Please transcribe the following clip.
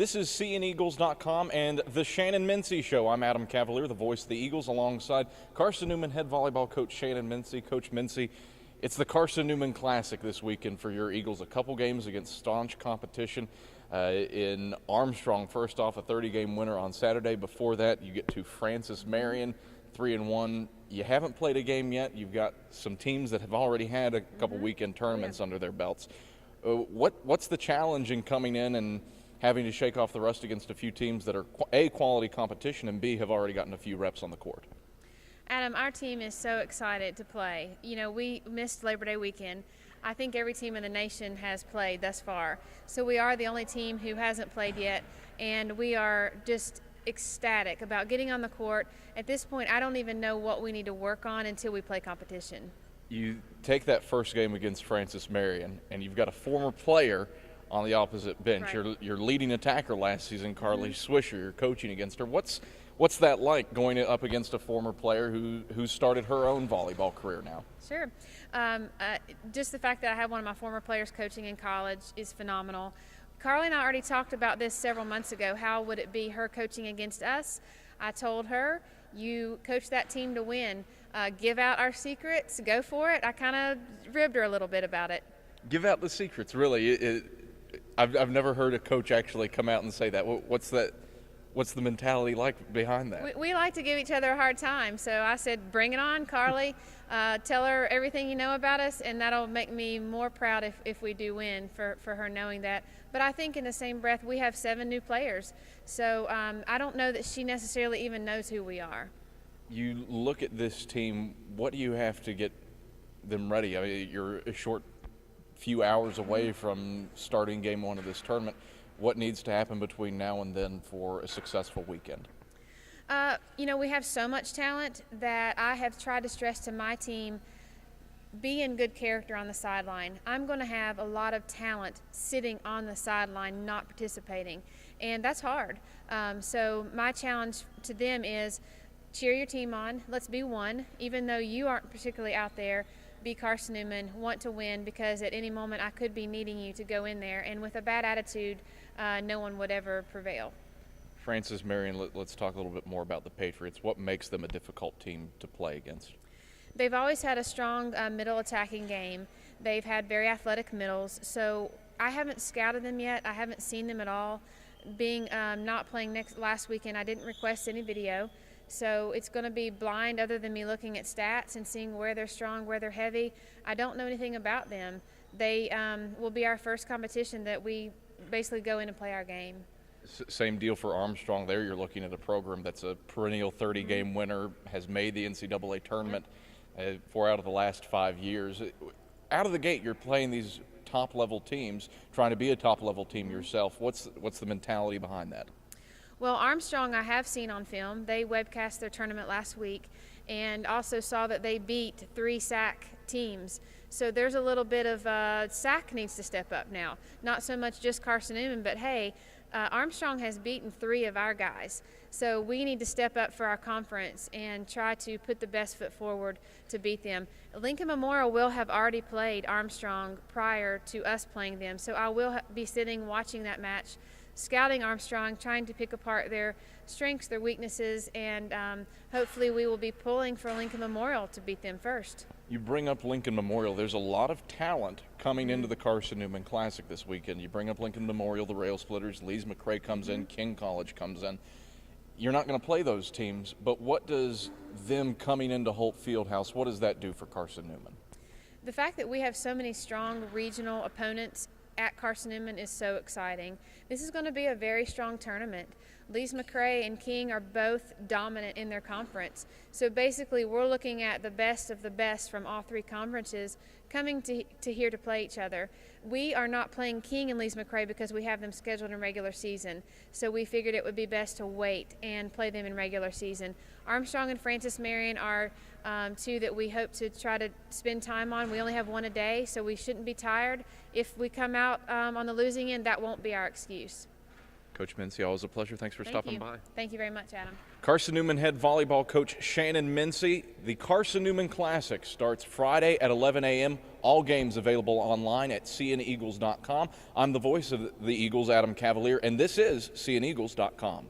This is CNEagles.com and the Shannon Mincey Show. I'm Adam Cavalier, the voice of the Eagles, alongside Carson-Newman head volleyball coach Shannon Mincey. Coach Mincey, it's the Carson-Newman Classic this weekend for your Eagles. A couple games against staunch competition in Armstrong. First off, a 30-game winner on Saturday. Before that, you get to Francis Marion, 3-1. You haven't played a game yet. You've got some teams that have already had a couple weekend tournaments under their belts. What's the challenge in coming in and having to shake off the rust against a few teams that are A, quality competition, and B, have already gotten a few reps on the court? Adam, our team is so excited to play. You know, we missed Labor Day weekend. I think every team in the nation has played thus far. So we are the only team who hasn't played yet, and we are just ecstatic about getting on the court. At this point, I don't even know what we need to work on until we play competition. You take that first game against Francis Marion, and you've got a former player on the opposite bench. Right. Your leading attacker last season, Carly Swisher. You're coaching against her. What's that like, going up against a former player who started her own volleyball career now? Sure. Just the fact that I have one of my former players coaching in college is phenomenal. Carly and I already talked about this several months ago. How would it be her coaching against us? I told her, you coach that team to win. Give out our secrets. Go for it. I kind of ribbed her a little bit about it. Give out the secrets, really. I've never heard a coach actually come out and say that. What's the mentality like behind that? We like to give each other a hard time. So I said, bring it on, Carly. Tell her everything you know about us, and that'll make me more proud if we do win for her knowing that. But I think in the same breath, we have 7 new players. So I don't know that she necessarily even knows who we are. You look at this team, what do you have to get them ready? I mean, you're a short few hours away from starting game 1 of this tournament. What needs to happen between now and then for a successful weekend? You know, we have so much talent that I have tried to stress to my team, be in good character on the sideline. I'm going to have a lot of talent sitting on the sideline not participating, and that's hard. So my challenge to them is cheer your team on. Let's be one. Even though you aren't particularly out there, be Carson-Newman, want to win, because at any moment I could be needing you to go in there, and with a bad attitude, no one would ever prevail. Francis Marion, let's talk a little bit more about the Patriots. What makes them a difficult team to play against? They've always had a strong middle attacking game. They've had very athletic middles, so I haven't scouted them yet. I haven't seen them at all. Being not playing last weekend, I didn't request any video. So it's going to be blind other than me looking at stats and seeing where they're strong, where they're heavy. I don't know anything about them. They will be our first competition that we basically go in and play our game. Same deal for Armstrong there. You're looking at a program that's a perennial 30-game winner, has made the NCAA tournament 4 out of the last 5 years. Out of the gate, you're playing these top-level teams, trying to be a top-level team yourself. What's the mentality behind that? Well, Armstrong I have seen on film. They webcast their tournament last week and also saw that they beat 3 SAC teams. So there's a little bit of SAC needs to step up now. Not so much just Carson-Newman, but hey, Armstrong has beaten 3 of our guys. So we need to step up for our conference and try to put the best foot forward to beat them. Lincoln Memorial will have already played Armstrong prior to us playing them. So I will be sitting watching that match, scouting Armstrong, trying to pick apart their strengths, their weaknesses, and hopefully we will be pulling for Lincoln Memorial to beat them first. You bring up Lincoln Memorial. There's a lot of talent coming into the Carson-Newman Classic this weekend. You bring up Lincoln Memorial, the Rail Splitters, Lees McRae comes in, King College comes in. You're not going to play those teams, but what does them coming into Holt Fieldhouse, what does that do for Carson-Newman? The fact that we have so many strong regional opponents at Carson-Newman is so exciting. This is going to be a very strong tournament. Lees McRae and King are both dominant in their conference. So basically we're looking at the best of the best from all 3 conferences coming to here to play each other. We are not playing King and Lees McRae because we have them scheduled in regular season. So we figured it would be best to wait and play them in regular season. Armstrong and Francis Marion are 2 that we hope to try to spend time on. We only have 1 a day, so we shouldn't be tired. If we come out on the losing end, that won't be our excuse. Coach Mincey, always a pleasure. Thanks for stopping by. Thank you very much, Adam. Carson-Newman head volleyball coach Shannon Mincey. The Carson-Newman Classic starts Friday at 11 a.m. All games available online at cneagles.com. I'm the voice of the Eagles, Adam Cavalier, and this is cneagles.com.